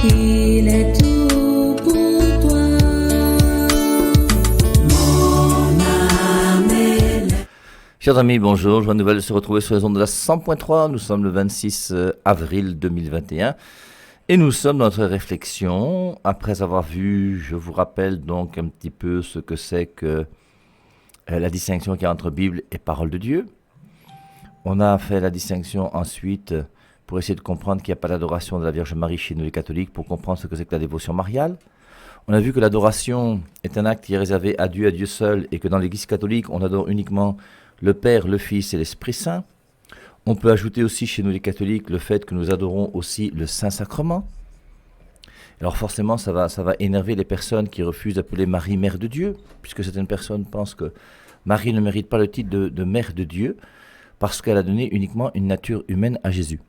Il est tout pour toi. Mon âme est... Chers amis, bonjour. Joie nouvelle de se retrouver sur les ondes de la 100.3. Nous sommes le 26 avril 2021 et nous sommes dans notre réflexion. Après avoir vu, je vous rappelle donc un petit peu ce que c'est que la distinction qu'il y a entre Bible et parole de Dieu. On a fait la distinction ensuite pour essayer de comprendre qu'il n'y a pas d'adoration de la Vierge Marie chez nous les catholiques, pour comprendre ce que c'est que la dévotion mariale. On a vu que l'adoration est un acte qui est réservé à Dieu seul, et que dans l'Église catholique, on adore uniquement le Père, le Fils et l'Esprit Saint. On peut ajouter aussi chez nous les catholiques le fait que nous adorons aussi le Saint-Sacrement. Alors forcément, ça va énerver les personnes qui refusent d'appeler Marie Mère de Dieu, puisque certaines personnes pensent que Marie ne mérite pas le titre de Mère de Dieu, parce qu'elle a donné uniquement une nature humaine à Jésus.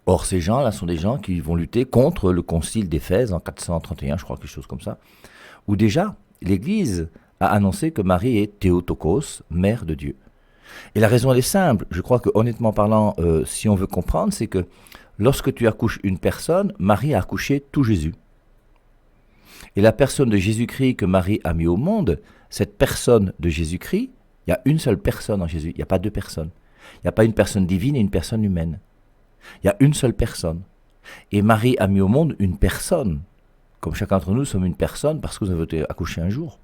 Or, ces gens-là sont des gens qui vont lutter contre le concile d'Éphèse en 431, je crois, quelque chose comme ça, où déjà, l'Église a annoncé que Marie est Théotokos, Mère de Dieu. Et la raison, elle est simple. Je crois que, honnêtement parlant, si on veut comprendre, c'est que lorsque tu accouches une personne, Marie a accouché tout Jésus. Et la personne de Jésus-Christ que Marie a mis au monde, cette personne de Jésus-Christ, il y a une seule personne en Jésus, il n'y a pas deux personnes. Il n'y a pas une personne divine et une personne humaine. Il y a une seule personne. Et Marie a mis au monde une personne. Comme chacun d'entre nous sommes une personne parce que nous avons été accouchés un jour.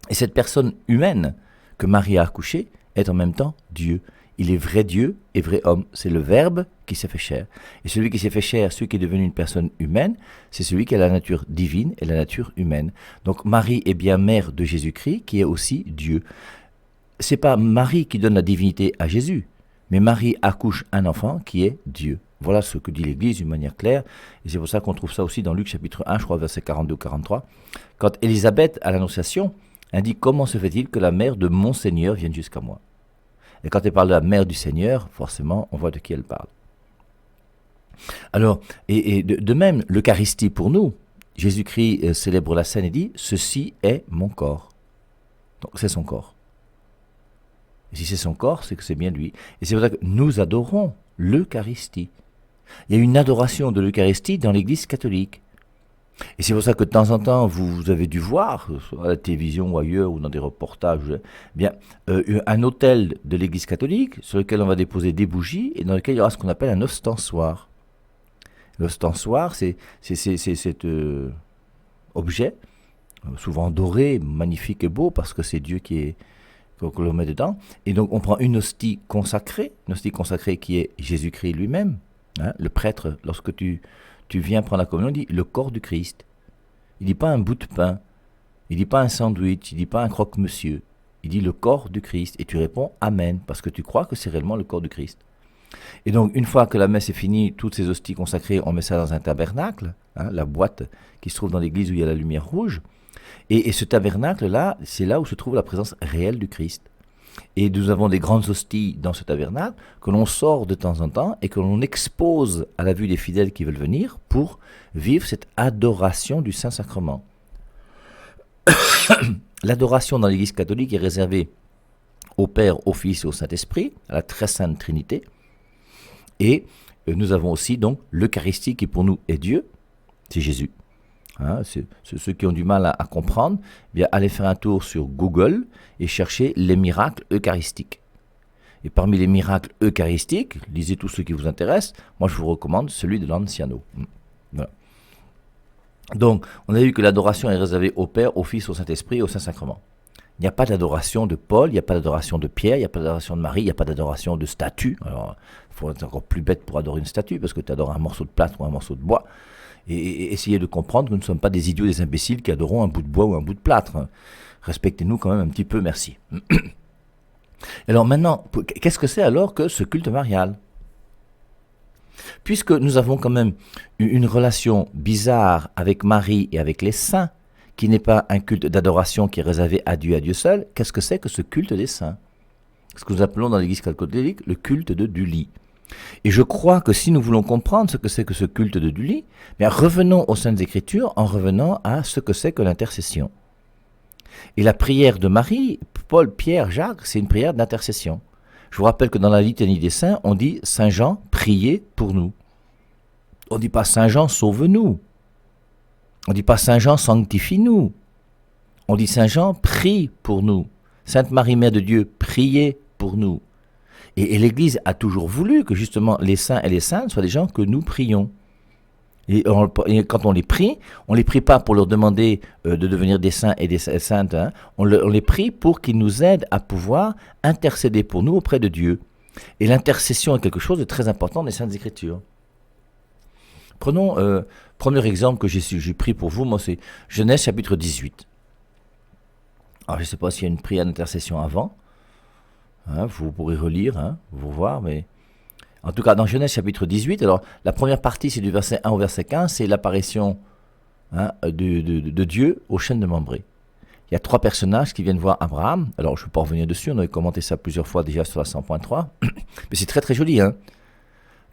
Et cette personne humaine que Marie a accouchée est en même temps Dieu. Il est vrai Dieu et vrai homme. C'est le Verbe qui s'est fait chair. Et celui qui s'est fait chair, celui qui est devenu une personne humaine, c'est celui qui a la nature divine et la nature humaine. Donc Marie est bien mère de Jésus-Christ qui est aussi Dieu. C'est pas Marie qui donne la divinité à Jésus. Mais Marie accouche un enfant qui est Dieu. Voilà ce que dit l'Église d'une manière claire. Et c'est pour ça qu'on trouve ça aussi dans Luc chapitre 1, je crois, verset 42 ou 43. Quand Élisabeth, à l'Annonciation, indique « Comment se fait-il que la mère de mon Seigneur vienne jusqu'à moi ?» Et quand elle parle de la mère du Seigneur, forcément, on voit de qui elle parle. Alors, et de même, l'Eucharistie pour nous, Jésus-Christ célèbre la scène et dit « Ceci est mon corps ». Donc c'est son corps. Et si c'est son corps, c'est que c'est bien lui. Et c'est pour ça que nous adorons l'Eucharistie. Il y a une adoration de l'Eucharistie dans l'Église catholique. Et c'est pour ça que de temps en temps, vous avez dû voir, à la télévision ou ailleurs, ou dans des reportages, un autel de l'Église catholique sur lequel on va déposer des bougies et dans lequel il y aura ce qu'on appelle un ostensoir. L'ostensoir, c'est cet objet, souvent doré, magnifique et beau, parce que c'est Dieu que l'on met dedans. Et donc on prend une hostie consacrée qui est Jésus-Christ lui-même. Hein, le prêtre, lorsque tu viens prendre la communion, dit le corps du Christ. Il dit pas un bout de pain, il dit pas un sandwich, il dit pas un croque-monsieur. Il dit le corps du Christ. Et tu réponds Amen, parce que tu crois que c'est réellement le corps du Christ. Et donc une fois que la messe est finie, toutes ces hosties consacrées, on met ça dans un tabernacle, hein, la boîte qui se trouve dans l'église où il y a la lumière rouge. Et ce tabernacle-là, c'est là où se trouve la présence réelle du Christ. Et nous avons des grandes hosties dans ce tabernacle que l'on sort de temps en temps et que l'on expose à la vue des fidèles qui veulent venir pour vivre cette adoration du Saint-Sacrement. L'adoration dans l'Église catholique est réservée au Père, au Fils et au Saint-Esprit, à la très sainte Trinité. Et nous avons aussi donc l'Eucharistie qui pour nous est Dieu, c'est Jésus. Hein, ceux qui ont du mal à comprendre, eh bien, allez faire un tour sur Google et cherchez les miracles eucharistiques. Et parmi les miracles eucharistiques, lisez tous ceux qui vous intéressent, moi je vous recommande celui de l'Anciano. Voilà. Donc, on a vu que l'adoration est réservée au Père, au Fils, au Saint-Esprit et au Saint-Sacrement. Il n'y a pas d'adoration de Paul, il n'y a pas d'adoration de Pierre, il n'y a pas d'adoration de Marie, il n'y a pas d'adoration de statue. Alors, il faut être encore plus bête pour adorer une statue, parce que tu adores un morceau de plâtre ou un morceau de bois. Et essayez de comprendre que nous ne sommes pas des idiots, des imbéciles qui adorons un bout de bois ou un bout de plâtre. Respectez-nous quand même un petit peu, merci. Alors maintenant, qu'est-ce que c'est alors que ce culte marial ? Puisque nous avons quand même une relation bizarre avec Marie et avec les saints, qui n'est pas un culte d'adoration qui est réservé à Dieu seul, qu'est-ce que c'est que ce culte des saints ? Ce que nous appelons dans l'Église catholique le culte du lit. Et je crois que si nous voulons comprendre ce que c'est que ce culte du lit, bien revenons aux Saintes Écritures en revenant à ce que c'est que l'intercession. Et la prière de Marie, Paul, Pierre, Jacques, c'est une prière d'intercession. Je vous rappelle que dans la litanie des saints, on dit « Saint Jean, priez pour nous ». On ne dit pas Saint Jean, sauve-nous. On ne dit pas Saint Jean, sanctifie-nous. On dit Saint Jean, prie pour nous. Sainte Marie, Mère de Dieu, priez pour nous. Et l'Église a toujours voulu que justement les saints et les saintes soient des gens que nous prions. Et quand on les prie pas pour leur demander de devenir des saints et des saintes. Hein, on les prie pour qu'ils nous aident à pouvoir intercéder pour nous auprès de Dieu. Et l'intercession est quelque chose de très important dans les Saintes Écritures. Prenons premier exemple que j'ai pris pour vous, moi c'est Genèse chapitre 18. Alors je ne sais pas s'il y a une prière d'intercession avant, hein, vous pourrez relire, hein, vous voir, mais en tout cas dans Genèse chapitre 18, alors la première partie c'est du verset 1 au verset 15, c'est l'apparition de Dieu au chêne de Mambré. Il y a 3 personnages qui viennent voir Abraham, alors je ne vais pas revenir dessus, on avait commenté ça plusieurs fois déjà sur la 100.3, mais c'est très très joli, hein.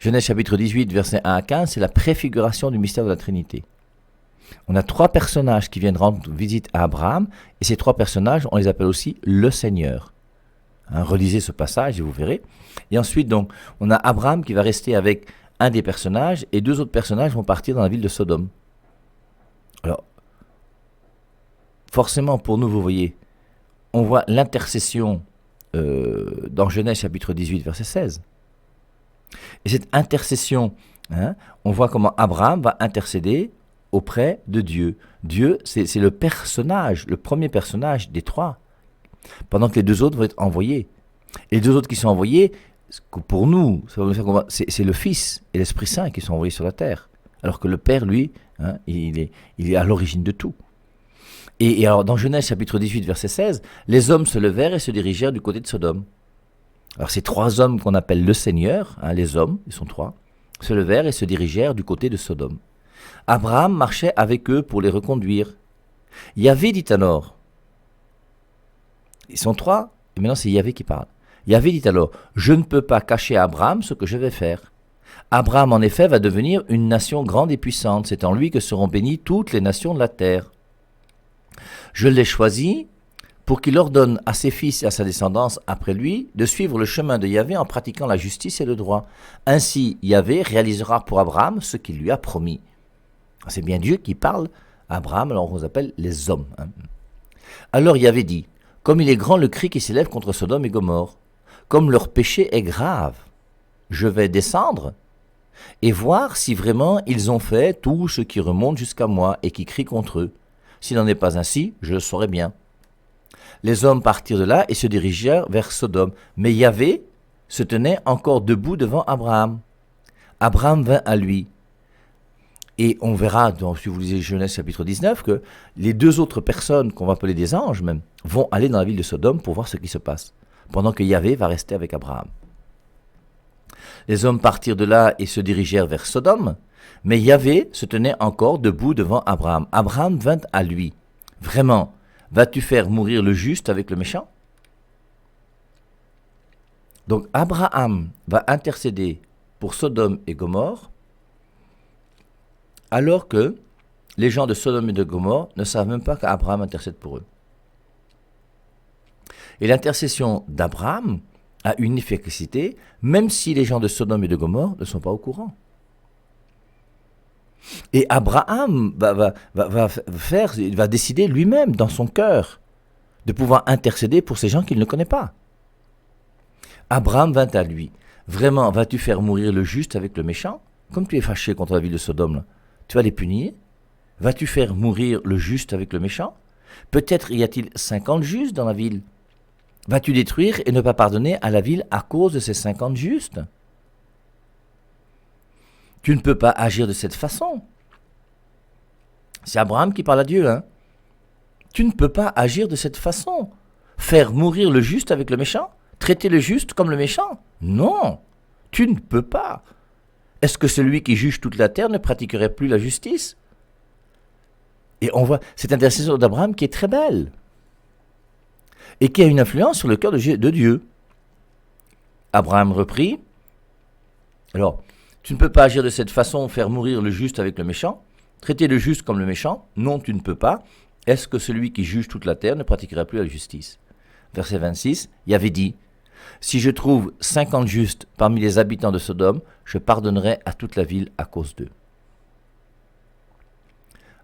Genèse chapitre 18, versets 1 à 15, c'est la préfiguration du mystère de la Trinité. On a 3 personnages qui viennent rendre visite à Abraham, et ces 3 personnages, on les appelle aussi le Seigneur. Hein, relisez ce passage et vous verrez. Et ensuite, donc, on a Abraham qui va rester avec un des personnages, et 2 autres personnages vont partir dans la ville de Sodome. Alors, forcément, pour nous, vous voyez, on voit l'intercession dans Genèse chapitre 18, verset 16. Et cette intercession, hein, on voit comment Abraham va intercéder auprès de Dieu. Dieu, c'est le personnage, le premier personnage des 3, pendant que les 2 autres vont être envoyés. Et les 2 autres qui sont envoyés, pour nous, ça va nous faire comprendre, c'est le Fils et l'Esprit Saint qui sont envoyés sur la terre. Alors que le Père, lui, hein, il est à l'origine de tout. Et alors, dans Genèse chapitre 18, verset 16, les hommes se levèrent et se dirigèrent du côté de Sodome. Alors ces 3 hommes qu'on appelle le Seigneur, hein, les hommes, ils sont 3, se levèrent et se dirigèrent du côté de Sodome. Abraham marchait avec eux pour les reconduire. Yahvé dit alors, ils sont 3, et maintenant c'est Yahvé qui parle. Yahvé dit alors, je ne peux pas cacher à Abraham ce que je vais faire. Abraham en effet va devenir une nation grande et puissante, c'est en lui que seront bénies toutes les nations de la terre. Je l'ai choisi pour qu'il ordonne à ses fils et à sa descendance après lui de suivre le chemin de Yahvé en pratiquant la justice et le droit. Ainsi, Yahvé réalisera pour Abraham ce qu'il lui a promis. C'est bien Dieu qui parle à Abraham, alors on vous appelle les hommes. Hein. Alors Yahvé dit, comme il est grand le cri qui s'élève contre Sodome et Gomorrhe, comme leur péché est grave, je vais descendre et voir si vraiment ils ont fait tout ce qui remonte jusqu'à moi et qui crie contre eux. S'il n'en est pas ainsi, je le saurai bien. Les hommes partirent de là et se dirigèrent vers Sodome. Mais Yahvé se tenait encore debout devant Abraham. Abraham vint à lui. Et on verra, si vous lisez Genèse chapitre 19, que les 2 autres personnes, qu'on va appeler des anges même, vont aller dans la ville de Sodome pour voir ce qui se passe, pendant que Yahvé va rester avec Abraham. Les hommes partirent de là et se dirigèrent vers Sodome, mais Yahvé se tenait encore debout devant Abraham. Abraham vint à lui. Vraiment, vas-tu faire mourir le juste avec le méchant? Donc Abraham va intercéder pour Sodome et Gomorrhe, alors que les gens de Sodome et de Gomorrhe ne savent même pas qu'Abraham intercède pour eux. Et l'intercession d'Abraham a une efficacité, même si les gens de Sodome et de Gomorrhe ne sont pas au courant. Et Abraham va décider lui-même dans son cœur de pouvoir intercéder pour ces gens qu'il ne connaît pas. Abraham vint à lui. Vraiment, vas-tu faire mourir le juste avec le méchant? Comme tu es fâché contre la ville de Sodome, là, tu vas les punir? Vas-tu faire mourir le juste avec le méchant? Peut-être y a-t-il 50 justes dans la ville. Vas-tu détruire et ne pas pardonner à la ville à cause de ces 50 justes? Tu ne peux pas agir de cette façon. C'est Abraham qui parle à Dieu, hein. Tu ne peux pas agir de cette façon. Faire mourir le juste avec le méchant? Traiter le juste comme le méchant? Non, tu ne peux pas. Est-ce que celui qui juge toute la terre ne pratiquerait plus la justice? Et on voit cette intercession d'Abraham qui est très belle et qui a une influence sur le cœur de Dieu. Abraham reprit. Alors, tu ne peux pas agir de cette façon, faire mourir le juste avec le méchant, traiter le juste comme le méchant? Non, tu ne peux pas. Est-ce que celui qui juge toute la terre ne pratiquerait plus la justice? Verset 26, Yahvé dit, si je trouve 50 justes parmi les habitants de Sodome, je pardonnerai à toute la ville à cause d'eux.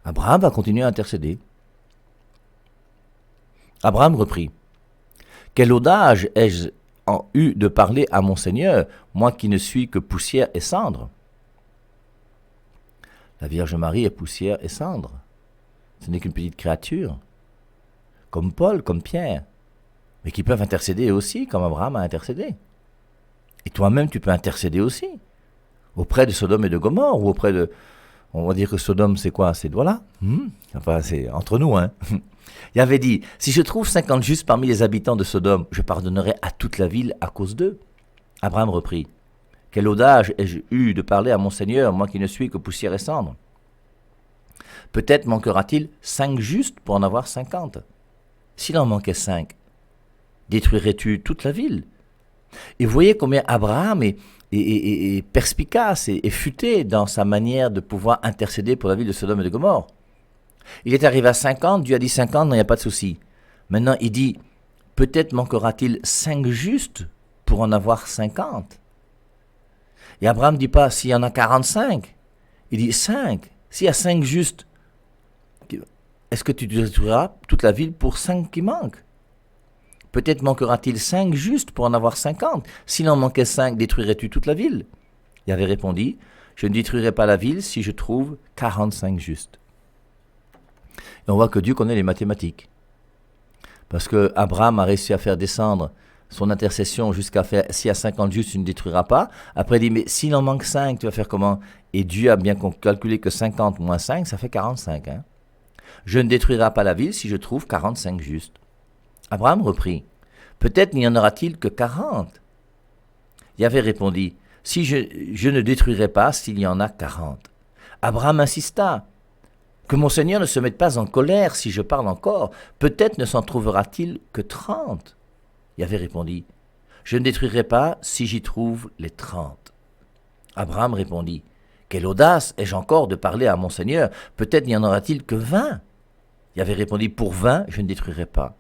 Abraham va continuer à intercéder. Abraham reprit. Quel audace ai-je eu de parler à mon Seigneur, moi qui ne suis que poussière et cendre. La Vierge Marie est poussière et cendre. Ce n'est qu'une petite créature, comme Paul, comme Pierre, mais qui peuvent intercéder aussi, comme Abraham a intercédé. Et toi-même, tu peux intercéder aussi, auprès de Sodome et de Gomorrhe, ou auprès de... On va dire que Sodome, c'est quoi? C'est voilà. Enfin, c'est entre nous, hein. Il avait dit, si je trouve 50 justes parmi les habitants de Sodome, je pardonnerai à toute la ville à cause d'eux. Abraham reprit, quel audace ai-je eu de parler à mon Seigneur, moi qui ne suis que poussière et cendre. Peut-être manquera-t-il 5 justes pour en avoir 50. S'il en manquait 5, détruirais-tu toute la ville? Et vous voyez combien Abraham est perspicace et futé dans sa manière de pouvoir intercéder pour la ville de Sodome et de Gomorrhe. Il est arrivé à 50, Dieu a dit 50, non, il n'y a pas de souci. Maintenant, il dit, peut-être manquera-t-il 5 justes pour en avoir 50. Et Abraham ne dit pas, s'il y en a 45, il dit 5. S'il y a 5 justes, est-ce que tu détruiras toute la ville pour 5 qui manquent? Peut-être manquera-t-il 5 justes pour en avoir 50. S'il en manquait 5, détruirais-tu toute la ville? Il avait répondu, je ne détruirai pas la ville si je trouve 45 justes. Et on voit que Dieu connaît les mathématiques. Parce que Abraham a réussi à faire descendre son intercession jusqu'à faire, s'il y a 50 justes, tu ne détruiras pas. Après, il dit, mais s'il en manque 5, tu vas faire comment? Et Dieu a bien calculé que 50 moins 5, ça fait 45. Hein? Je ne détruirai pas la ville si je trouve 45 justes. Abraham reprit, peut-être n'y en aura-t-il que 40. Yahvé répondit, si je ne détruirai pas s'il y en a 40. Abraham insista, que mon Seigneur ne se mette pas en colère si je parle encore, peut-être ne s'en trouvera-t-il que 30. Yahvé répondit, je ne détruirai pas si j'y trouve les 30. Abraham répondit, quelle audace ai-je encore de parler à mon Seigneur, peut-être n'y en aura-t-il que 20. Yahvé répondit, pour 20, je ne détruirai pas.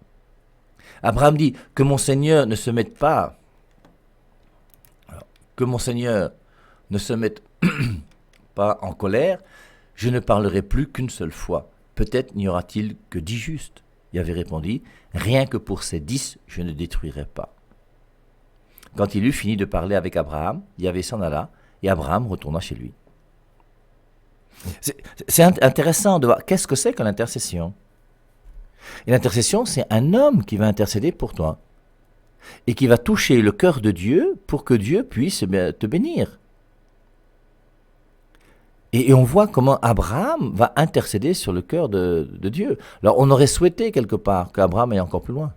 Abraham dit, que mon Seigneur ne se mette pas, que mon Seigneur ne se mette pas en colère, je ne parlerai plus qu'une seule fois. Peut-être n'y aura-t-il que 10 justes. Yahvé répondit, rien que pour ces 10, je ne détruirai pas. Quand il eut fini de parler avec Abraham, Yahvé s'en alla, et Abraham retourna chez lui. C'est intéressant de voir, qu'est-ce que c'est que l'intercession? Et l'intercession, c'est un homme qui va intercéder pour toi, et qui va toucher le cœur de Dieu pour que Dieu puisse te bénir. Et on voit comment Abraham va intercéder sur le cœur de Dieu. Alors on aurait souhaité quelque part qu'Abraham aille encore plus loin.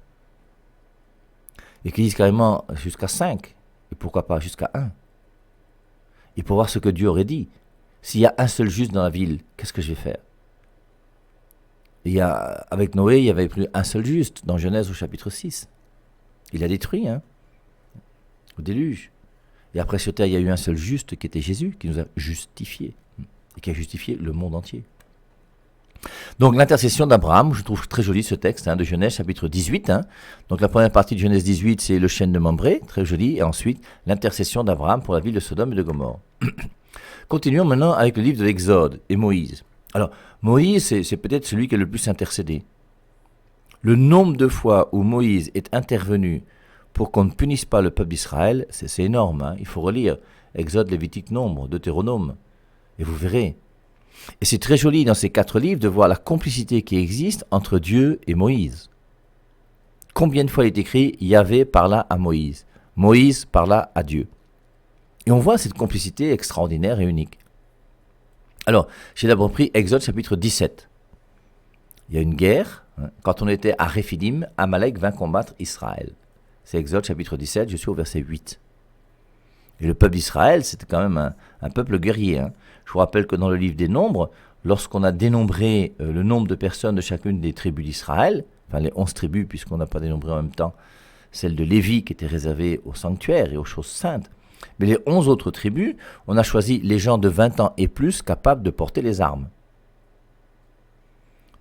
Et qu'il dise carrément jusqu'à 5. Et pourquoi pas jusqu'à 1. Et pour voir ce que Dieu aurait dit. S'il y a un seul juste dans la ville, qu'est-ce que je vais faire? Avec Noé, il n'y avait plus un seul juste dans Genèse au chapitre 6. Il a détruit, au déluge. Et après sur terre, il y a eu un seul juste qui était Jésus, qui nous a justifiés. Et qui a justifié le monde entier. Donc l'intercession d'Abraham, je trouve très joli ce texte de Genèse chapitre 18. Donc la première partie de Genèse 18, c'est le chêne de Mambré, très joli. Et ensuite, l'intercession d'Abraham pour la ville de Sodome et de Gomorrhe. Continuons maintenant avec le livre de l'Exode et Moïse. Alors, Moïse, c'est peut-être celui qui est le plus intercédé. Le nombre de fois où Moïse est intervenu pour qu'on ne punisse pas le peuple d'Israël, c'est énorme. Il faut relire Exode, Lévitique, Nombre, Deutéronome. Et vous verrez. Et c'est très joli dans ces 4 livres de voir la complicité qui existe entre Dieu et Moïse. Combien de fois il est écrit « Yahvé parla à Moïse »,« Moïse parla à Dieu ». Et on voit cette complicité extraordinaire et unique. Alors, j'ai d'abord pris Exode chapitre 17. Il y a une guerre. Quand on était à Réphidim, Amalek vint combattre Israël. C'est Exode chapitre 17, je suis au verset 8. Et le peuple d'Israël, c'était quand même un peuple guerrier. Je vous rappelle que dans le livre des Nombres, lorsqu'on a dénombré le nombre de personnes de chacune des tribus d'Israël, enfin les 11 tribus, puisqu'on n'a pas dénombré en même temps celle de Lévi qui était réservée au sanctuaire et aux choses saintes, mais les 11 autres tribus, on a choisi les gens de 20 ans et plus capables de porter les armes.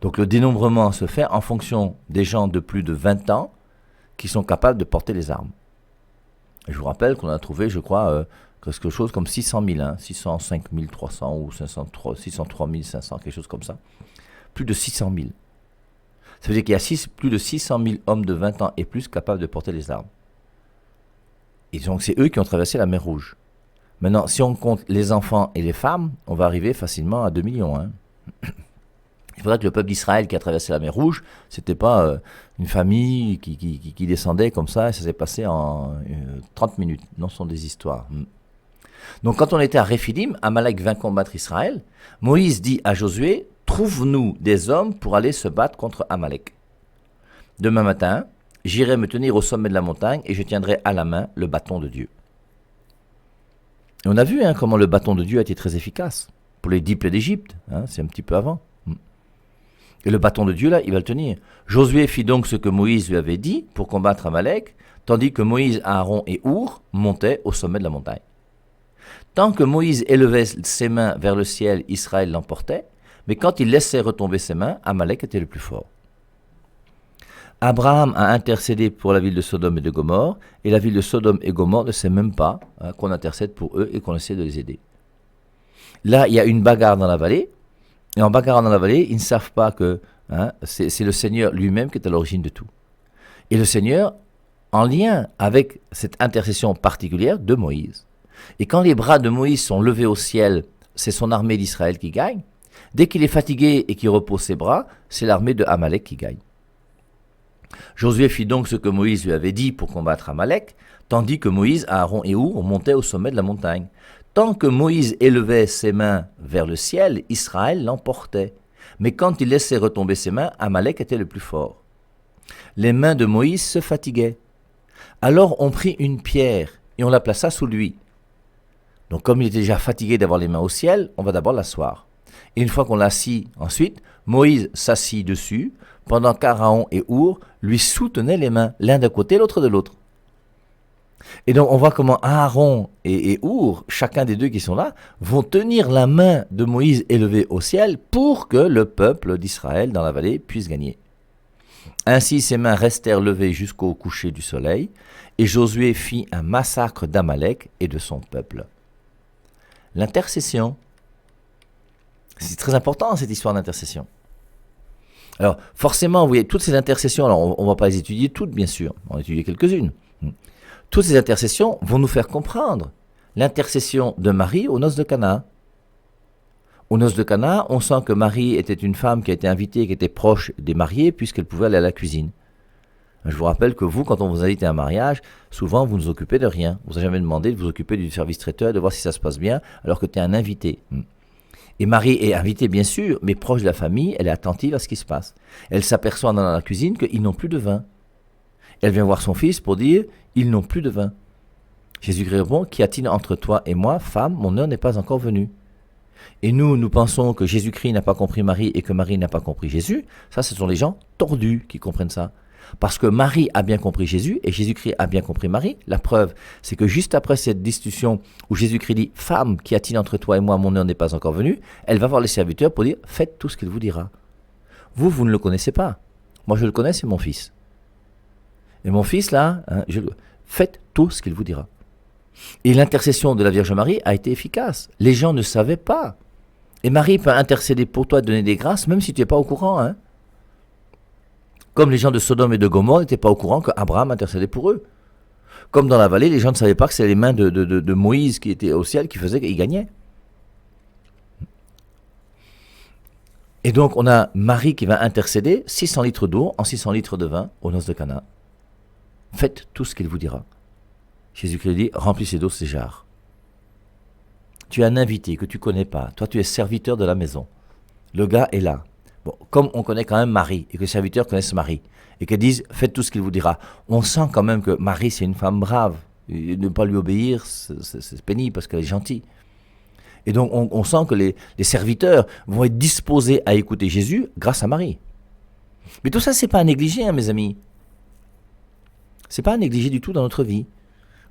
Donc le dénombrement se fait en fonction des gens de plus de 20 ans qui sont capables de porter les armes. Je vous rappelle qu'on a trouvé, je crois, quelque chose comme 600 000, 605 300 ou 603 500, quelque chose comme ça. Plus de 600 000. Ça veut dire qu'il y a plus de 600 000 hommes de 20 ans et plus capables de porter les armes. Et donc c'est eux qui ont traversé la mer Rouge. Maintenant, si on compte les enfants et les femmes, on va arriver facilement à 2 millions. Il faudrait que le peuple d'Israël qui a traversé la mer Rouge, c'était pas une famille qui descendait comme ça et ça s'est passé en 30 minutes. Non, ce sont des histoires. Donc quand on était à Réphidim, Amalek vint combattre Israël, Moïse dit à Josué, trouve-nous des hommes pour aller se battre contre Amalek. Demain matin, j'irai me tenir au sommet de la montagne et je tiendrai à la main le bâton de Dieu. Et on a vu comment le bâton de Dieu a été très efficace pour les 10 plaies d'Égypte, c'est un petit peu avant. Et le bâton de Dieu, là, il va le tenir. Josué fit donc ce que Moïse lui avait dit pour combattre Amalek, tandis que Moïse, Aaron et Our montaient au sommet de la montagne. Tant que Moïse élevait ses mains vers le ciel, Israël l'emportait, mais quand il laissait retomber ses mains, Amalek était le plus fort. Abraham a intercédé pour la ville de Sodome et de Gomorrhe, et la ville de Sodome et Gomorrhe ne sait même pas qu'on intercède pour eux et qu'on essaie de les aider. Là, il y a une bagarre dans la vallée, et en bagarrant dans la vallée, ils ne savent pas que c'est le Seigneur lui-même qui est à l'origine de tout. Et le Seigneur, en lien avec cette intercession particulière de Moïse. Et quand les bras de Moïse sont levés au ciel, c'est son armée d'Israël qui gagne. Dès qu'il est fatigué et qu'il repose ses bras, c'est l'armée de Amalek qui gagne. Josué fit donc ce que Moïse lui avait dit pour combattre Amalek, tandis que Moïse, Aaron et Our montaient au sommet de la montagne. Tant que Moïse élevait ses mains vers le ciel, Israël l'emportait. Mais quand il laissait retomber ses mains, Amalek était le plus fort. Les mains de Moïse se fatiguaient. Alors on prit une pierre et on la plaça sous lui. Donc comme il était déjà fatigué d'avoir les mains au ciel, on va d'abord l'asseoir. Et une fois qu'on l'a assis ensuite, Moïse s'assit dessus, pendant qu'Aaron et Our lui soutenaient les mains, l'un d'un côté, l'autre de l'autre. Et donc on voit comment Aaron et Our, chacun des deux qui sont là, vont tenir la main de Moïse élevée au ciel pour que le peuple d'Israël dans la vallée puisse gagner. Ainsi ses mains restèrent levées jusqu'au coucher du soleil, et Josué fit un massacre d'Amalek et de son peuple. L'intercession. C'est très important cette histoire d'intercession. Alors forcément, vous voyez, toutes ces intercessions, alors on ne va pas les étudier toutes bien sûr, on va étudier quelques-unes. Toutes ces intercessions vont nous faire comprendre l'intercession de Marie aux noces de Cana. Aux noces de Cana, on sent que Marie était une femme qui a été invitée, qui était proche des mariés, puisqu'elle pouvait aller à la cuisine. Je vous rappelle que vous, quand on vous invite à un mariage, souvent vous ne vous occupez de rien. On vous a jamais demandé de vous occuper du service traiteur, de voir si ça se passe bien, alors que tu es un invité. Et Marie est invitée bien sûr, mais proche de la famille, elle est attentive à ce qui se passe. Elle s'aperçoit dans la cuisine qu'ils n'ont plus de vin. Elle vient voir son fils pour dire « ils n'ont plus de vin ». Jésus-Christ répond « qu'y a-t-il entre toi et moi, femme, mon heure n'est pas encore venue ». Et nous pensons que Jésus-Christ n'a pas compris Marie et que Marie n'a pas compris Jésus. Ça, ce sont les gens tordus qui comprennent ça. Parce que Marie a bien compris Jésus et Jésus-Christ a bien compris Marie. La preuve, c'est que juste après cette discussion où Jésus-Christ dit « Femme, qu'y a-t-il entre toi et moi, mon heure n'est pas encore venue », elle va voir les serviteurs pour dire « Faites tout ce qu'il vous dira ». Vous ne le connaissez pas. Moi, je le connais, c'est mon fils. Et mon fils, là, faites tout ce qu'il vous dira. Et l'intercession de la Vierge Marie a été efficace. Les gens ne savaient pas. Et Marie peut intercéder pour toi, donner des grâces, même si tu n'es pas au courant. Comme les gens de Sodome et de Gomorrhe n'étaient pas au courant qu'Abraham intercédait pour eux. Comme dans la vallée, les gens ne savaient pas que c'était les mains de Moïse qui étaient au ciel qui faisaient qu'ils gagnaient. Et donc on a Marie qui va intercéder 600 litres d'eau en 600 litres de vin aux noces de Cana. Faites tout ce qu'il vous dira. Jésus-Christ dit, remplissez d'eau ces jarres. Tu es un invité que tu ne connais pas. Toi, tu es serviteur de la maison. Le gars est là. Bon, comme on connaît quand même Marie, et que les serviteurs connaissent Marie, et qu'elles disent, faites tout ce qu'il vous dira. On sent quand même que Marie, c'est une femme brave. Et ne pas lui obéir, c'est pénible parce qu'elle est gentille. Et donc, on sent que les serviteurs vont être disposés à écouter Jésus grâce à Marie. Mais tout ça, c'est pas à négliger, mes amis. C'est pas à négliger du tout dans notre vie.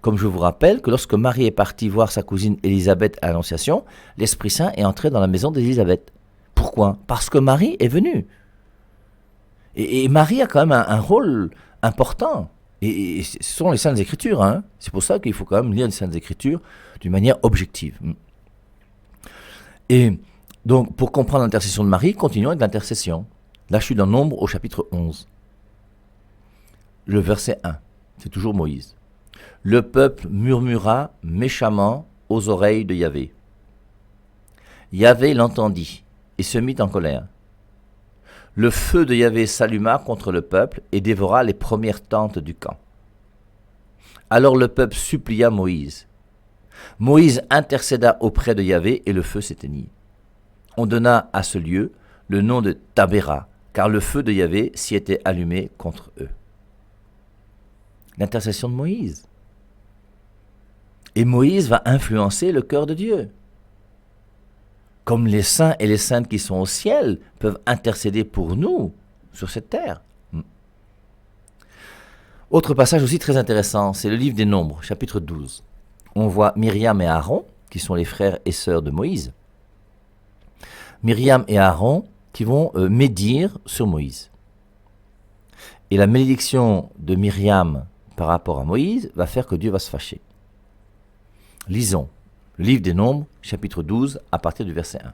Comme je vous rappelle que lorsque Marie est partie voir sa cousine Élisabeth à l'Annonciation, l'Esprit Saint est entré dans la maison d'Élisabeth. Pourquoi ? Parce que Marie est venue. Et Marie a quand même un rôle important. Et ce sont les Saintes Écritures, hein. C'est pour ça qu'il faut quand même lire les Saintes Écritures d'une manière objective. Et donc, pour comprendre l'intercession de Marie, continuons avec l'intercession. Là, je suis dans Nombre au chapitre 11. Le verset 1, c'est toujours Moïse. Le peuple murmura méchamment aux oreilles de Yahvé. Yahvé l'entendit et se mit en colère. Le feu de Yahvé s'alluma contre le peuple et dévora les premières tentes du camp. Alors le peuple supplia Moïse. Moïse intercéda auprès de Yahvé et le feu s'éteignit. On donna à ce lieu le nom de Tabéra, car le feu de Yahvé s'y était allumé contre eux. L'intercession de Moïse. Et Moïse va influencer le cœur de Dieu. Comme les saints et les saintes qui sont au ciel peuvent intercéder pour nous sur cette terre. Autre passage aussi très intéressant, c'est le livre des Nombres, chapitre 12. On voit Myriam et Aaron, qui sont les frères et sœurs de Moïse. Myriam et Aaron qui vont médire sur Moïse. Et la malédiction de Myriam par rapport à Moïse va faire que Dieu va se fâcher. Lisons le livre des Nombres, chapitre 12, à partir du verset 1.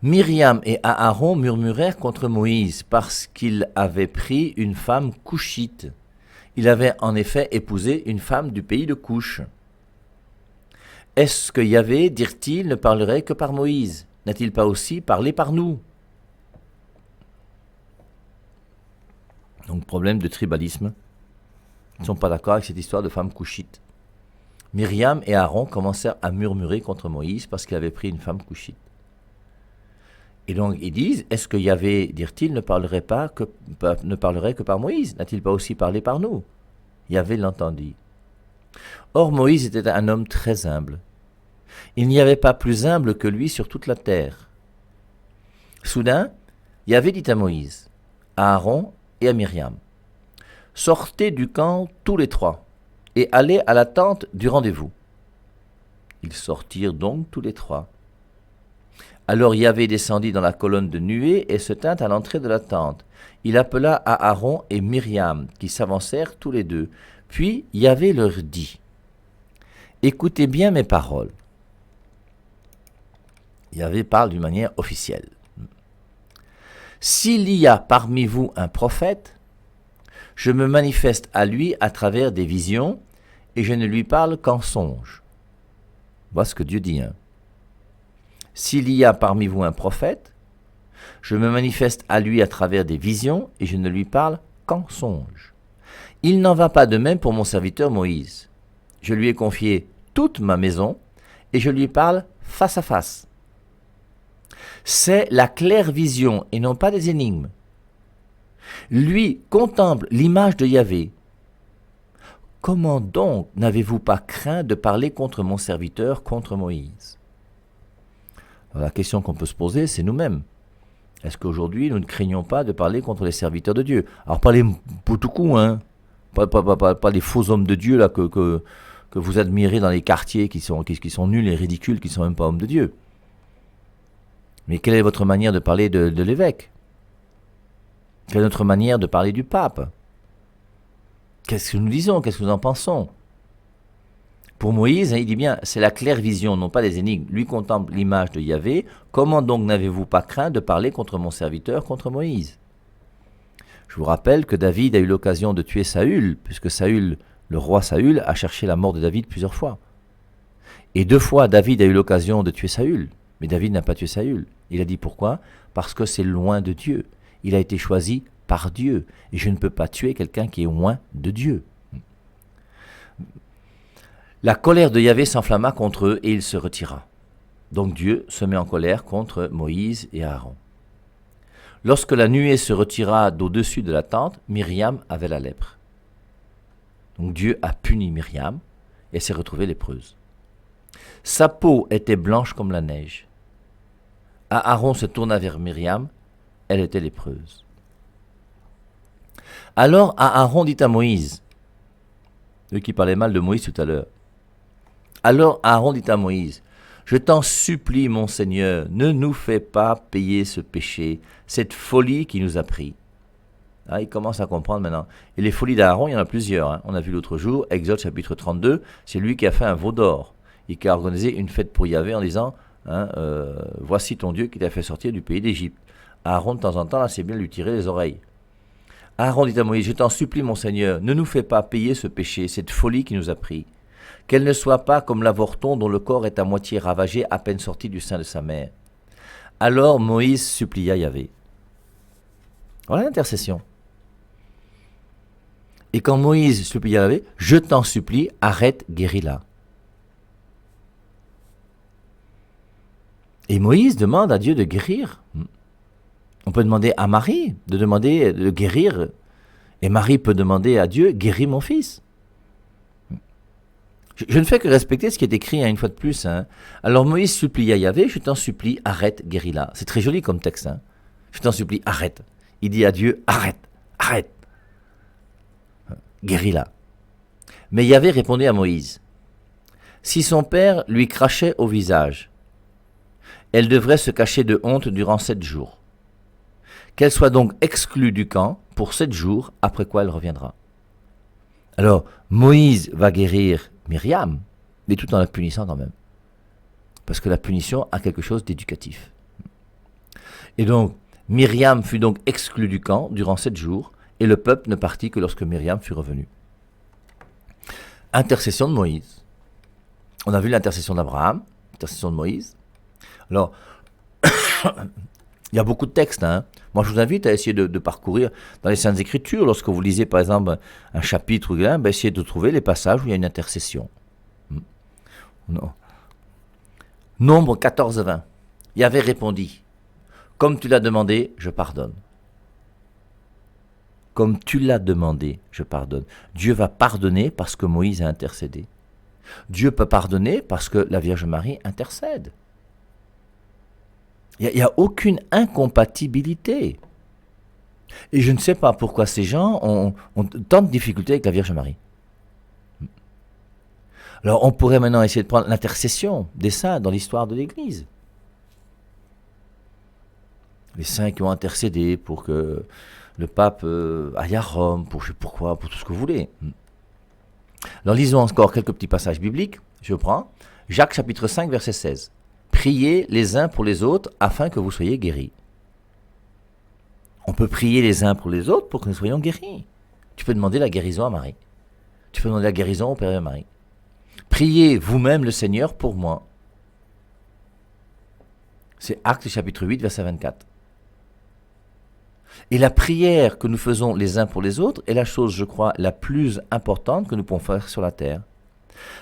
Myriam et Aaron murmurèrent contre Moïse parce qu'il avait pris une femme couchite. Il avait en effet épousé une femme du pays de Couche. Est-ce que Yahvé, dirent-ils, ne parlerait que par Moïse? N'a-t-il pas aussi parlé par nous? Donc problème de tribalisme. Ils ne sont pas d'accord avec cette histoire de femme couchite. Myriam et Aaron commencèrent à murmurer contre Moïse parce qu'il avait pris une femme couchite. Et donc ils disent, est-ce que Yahvé, dirent-ils, ne parlerait que par Moïse? N'a-t-il pas aussi parlé par nous? Yahvé l'entendit. Or Moïse était un homme très humble. Il n'y avait pas plus humble que lui sur toute la terre. Soudain, Yahvé dit à Moïse, à Aaron et à Myriam, sortez du camp tous les trois et allez à la tente du rendez-vous. Ils sortirent donc tous les trois. Alors Yahvé descendit dans la colonne de nuée et se tint à l'entrée de la tente. Il appela à Aaron et Myriam, qui s'avancèrent tous les deux. Puis Yahvé leur dit, écoutez bien mes paroles. Yahvé parle d'une manière officielle. S'il y a parmi vous un prophète, je me manifeste à lui à travers des visions et je ne lui parle qu'en songe. Voilà ce que Dieu dit. S'il y a parmi vous un prophète, je me manifeste à lui à travers des visions et je ne lui parle qu'en songe. Il n'en va pas de même pour mon serviteur Moïse. Je lui ai confié toute ma maison et je lui parle face à face. C'est la claire vision et non pas des énigmes. Lui contemple l'image de Yahvé. Comment donc n'avez-vous pas craint de parler contre mon serviteur, contre Moïse? Alors, la question qu'on peut se poser, c'est nous-mêmes. Est-ce qu'aujourd'hui, nous ne craignons pas de parler contre les serviteurs de Dieu? Alors, pas les poutoucous, hein, pas les faux hommes de Dieu là, que vous admirez dans les quartiers qui sont nuls et ridicules, qui ne sont même pas hommes de Dieu. Mais quelle est votre manière de parler de l'évêque? Quelle est notre manière de parler du pape? Qu'est-ce que nous disons? Qu'est-ce que nous en pensons? Pour Moïse, il dit bien, c'est la claire vision, non pas des énigmes. Lui contemple l'image de Yahvé. Comment donc n'avez-vous pas craint de parler contre mon serviteur, contre Moïse? Je vous rappelle que David a eu l'occasion de tuer Saül, puisque Saül, le roi Saül, a cherché la mort de David plusieurs fois. Et 2 fois, David a eu l'occasion de tuer Saül, mais David n'a pas tué Saül. Il a dit pourquoi? Parce que c'est loin de Dieu. Il a été choisi par Dieu. Et je ne peux pas tuer quelqu'un qui est loin de Dieu. La colère de Yahvé s'enflamma contre eux et il se retira. Donc Dieu se met en colère contre Moïse et Aaron. Lorsque la nuée se retira d'au-dessus de la tente, Myriam avait la lèpre. Donc Dieu a puni Myriam et s'est retrouvée lépreuse. Sa peau était blanche comme la neige. Aaron se tourna vers Myriam, elle était lépreuse. Alors Aaron dit à Moïse, lui qui parlait mal de Moïse tout à l'heure, alors Aaron dit à Moïse, je t'en supplie mon Seigneur, ne nous fais pas payer ce péché, cette folie qui nous a pris. Ah, il commence à comprendre maintenant. Et les folies d'Aaron, il y en a plusieurs. Hein. On a vu l'autre jour, Exode chapitre 32, c'est lui qui a fait un veau d'or et qui a organisé une fête pour Yahvé en disant hein, voici ton Dieu qui t'a fait sortir du pays d'Égypte. Aaron, de temps en temps, là, c'est bien de lui tirer les oreilles. Aaron dit à Moïse, je t'en supplie, mon Seigneur, ne nous fais pas payer ce péché, cette folie qui nous a pris. Qu'elle ne soit pas comme l'avorton dont le corps est à moitié ravagé à peine sorti du sein de sa mère. Alors Moïse supplia Yahvé. Voilà l'intercession. Et quand Moïse supplia Yahvé, je t'en supplie, arrête, guéris-la. Et Moïse demande à Dieu de guérir. On peut demander à Marie de demander de guérir. Et Marie peut demander à Dieu, guéris mon fils. Je ne fais que respecter ce qui est écrit une fois de plus. Hein. Alors Moïse supplia Yahvé, je t'en supplie, arrête, guéris-la. C'est très joli comme texte. Hein. Je t'en supplie, arrête. Il dit à Dieu, arrête, arrête. Guéris-la. Mais Yahvé répondait à Moïse, si son père lui crachait au visage, elle devrait se cacher de honte durant 7 jours. Qu'elle soit donc exclue du camp pour 7 jours, après quoi elle reviendra. Alors, Moïse va guérir Myriam, mais tout en la punissant quand même. Parce que la punition a quelque chose d'éducatif. Et donc, Myriam fut donc exclue du camp durant 7 jours, et le peuple ne partit que lorsque Myriam fut revenue. Intercession de Moïse. On a vu l'intercession d'Abraham, l'intercession de Moïse. Alors, il y a beaucoup de textes. Hein. Moi, je vous invite à essayer de parcourir dans les Saintes Écritures. Lorsque vous lisez, par exemple, un chapitre ou un, essayez de trouver les passages où il y a une intercession. Non. Nombre 14-20. Yahvé répondit, « Comme tu l'as demandé, je pardonne. » Comme tu l'as demandé, je pardonne. Dieu va pardonner parce que Moïse a intercédé. Dieu peut pardonner parce que la Vierge Marie intercède. Il n'y a aucune incompatibilité. Et je ne sais pas pourquoi ces gens ont tant de difficultés avec la Vierge Marie. Alors on pourrait maintenant essayer de prendre l'intercession des saints dans l'histoire de l'Église. Les saints qui ont intercédé pour que le pape aille à Rome, pour je sais pourquoi, pour tout ce que vous voulez. Alors lisons encore quelques petits passages bibliques. Je prends Jacques chapitre 5 verset 16. Priez les uns pour les autres afin que vous soyez guéris. On peut prier les uns pour les autres pour que nous soyons guéris. Tu peux demander la guérison à Marie. Tu peux demander la guérison au Père de Marie. Priez vous-même le Seigneur pour moi. C'est Actes chapitre 8 verset 24. Et la prière que nous faisons les uns pour les autres est la chose, je crois, la plus importante que nous pouvons faire sur la terre.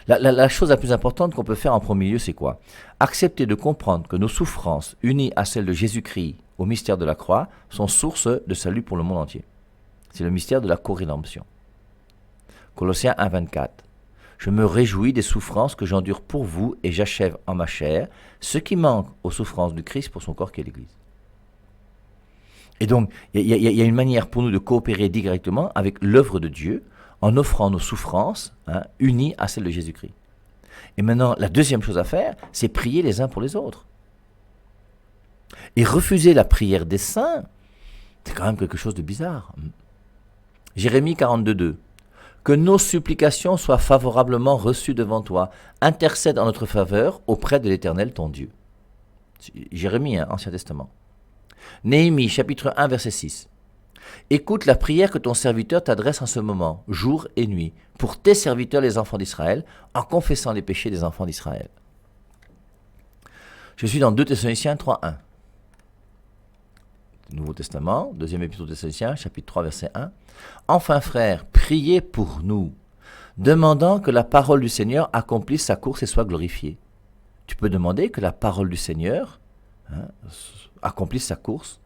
La chose la plus importante qu'on peut faire en premier lieu, c'est quoi? Accepter de comprendre que nos souffrances, unies à celles de Jésus-Christ au mystère de la croix, sont source de salut pour le monde entier. C'est le mystère de la co-rédemption. Colossiens 1, 24. Je me réjouis des souffrances que j'endure pour vous et j'achève en ma chair ce qui manque aux souffrances du Christ pour son corps qui est l'Église. Et donc, il y a une manière pour nous de coopérer directement avec l'œuvre de Dieu en offrant nos souffrances unies à celles de Jésus-Christ. Et maintenant, la deuxième chose à faire, c'est prier les uns pour les autres. Et refuser la prière des saints, c'est quand même quelque chose de bizarre. Jérémie 42, 2. Que nos supplications soient favorablement reçues devant toi. Intercède en notre faveur auprès de l'Éternel ton Dieu. Jérémie, Ancien Testament. Néhémie, chapitre 1, verset 6. Écoute la prière que ton serviteur t'adresse en ce moment, jour et nuit, pour tes serviteurs les enfants d'Israël, en confessant les péchés des enfants d'Israël. Je suis dans 2 Thessaloniciens 3, 1. Nouveau Testament, deuxième épître aux Thessaloniciens, chapitre 3, verset 1. Enfin, frères, priez pour nous, demandant que la parole du Seigneur accomplisse sa course et soit glorifiée. Tu peux demander que la parole du Seigneur accomplisse sa course.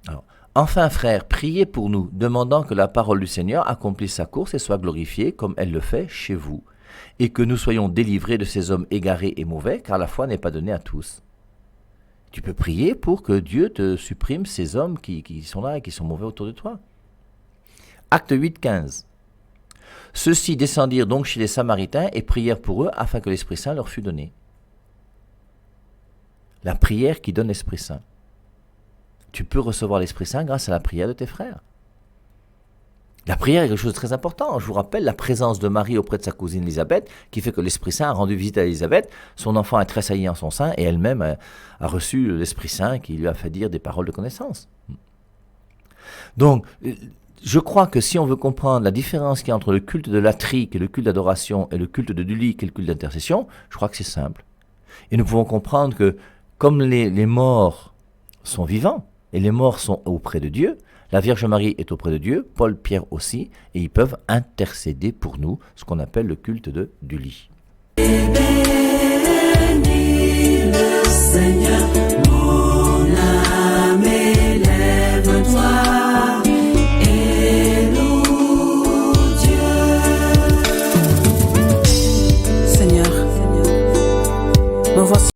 Alors, enfin, frères, priez pour nous, demandant que la parole du Seigneur accomplisse sa course et soit glorifiée comme elle le fait chez vous, et que nous soyons délivrés de ces hommes égarés et mauvais, car la foi n'est pas donnée à tous. Tu peux prier pour que Dieu te supprime ces hommes qui sont là et qui sont mauvais autour de toi. Acte 8, 15. Ceux-ci descendirent donc chez les Samaritains et prièrent pour eux afin que l'Esprit Saint leur fût donné. La prière qui donne l'Esprit Saint. tu peux recevoir l'Esprit Saint grâce à la prière de tes frères. La prière est quelque chose de très important. Je vous rappelle la présence de Marie auprès de sa cousine Élisabeth, qui fait que l'Esprit Saint a rendu visite à Élisabeth. Son enfant est tressailli en son sein et elle-même a reçu l'Esprit Saint qui lui a fait dire des paroles de connaissance. Donc, je crois que si on veut comprendre la différence qu'il y a entre le culte de latrie, qui est le culte d'adoration, et le culte de Duli, qui est le culte d'intercession, je crois que c'est simple. Et nous pouvons comprendre que comme les morts sont vivants, et les morts sont auprès de Dieu, la Vierge Marie est auprès de Dieu, Paul, Pierre aussi, et ils peuvent intercéder pour nous, ce qu'on appelle le culte du lit. Bénis le Seigneur.